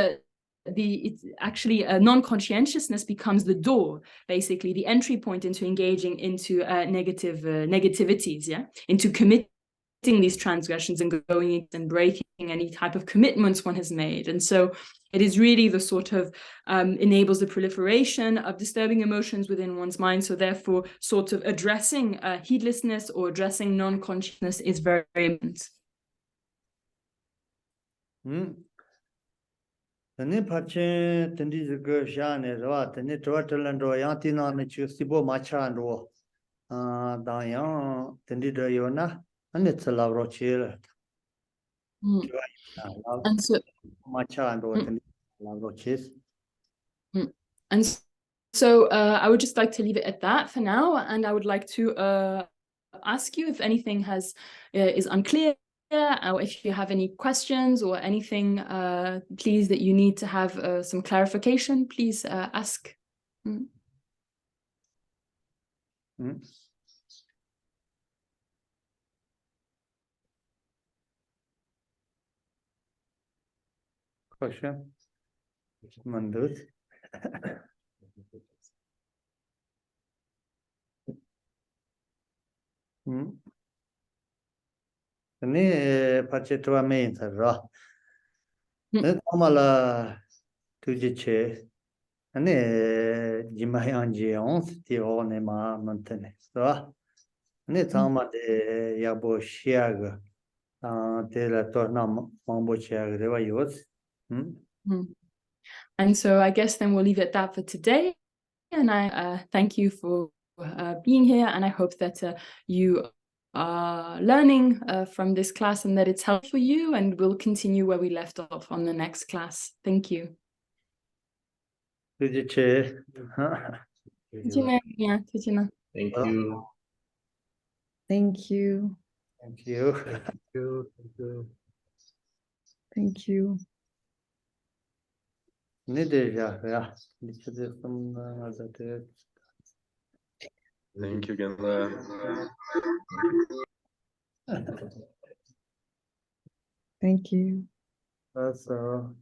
it's actually non-conscientiousness becomes the door, basically the entry point into engaging into negativities, yeah, into committing these transgressions and going and breaking any type of commitments one has made. And so it is really the sort of enables the proliferation of disturbing emotions within one's mind. So therefore, sort of addressing heedlessness or addressing non-consciousness is very, very important. Tene parche tendi zge shane ro tene totalan ro yang tina ne chu sibo ma cha ro da yang tendi de yo na ane tsala ro che And so ma cha ro tendi la ro che and so I would just like to leave it at that for now, and I would like to ask you if anything is unclear, or if you have any questions or anything, please, that you need to have some clarification, please ask. Question? Mandus? Tene parche tua me ro ne tamala tuje che ane jimayang je on ti o ne ma mantene so ne tama de yabo shiag te la torna mambo shiag de va yos And so I guess then we'll leave it at that for today. And I thank you for being here, and I hope that you are learning from this class and that it's helpful for you, and we'll continue where we left off on the next class. Thank you. tuje che Thank you. Thank you. Thank you. Thank you. Thank you. Ne deja ya lichede samna azate Thank you, Genla. Thank you. so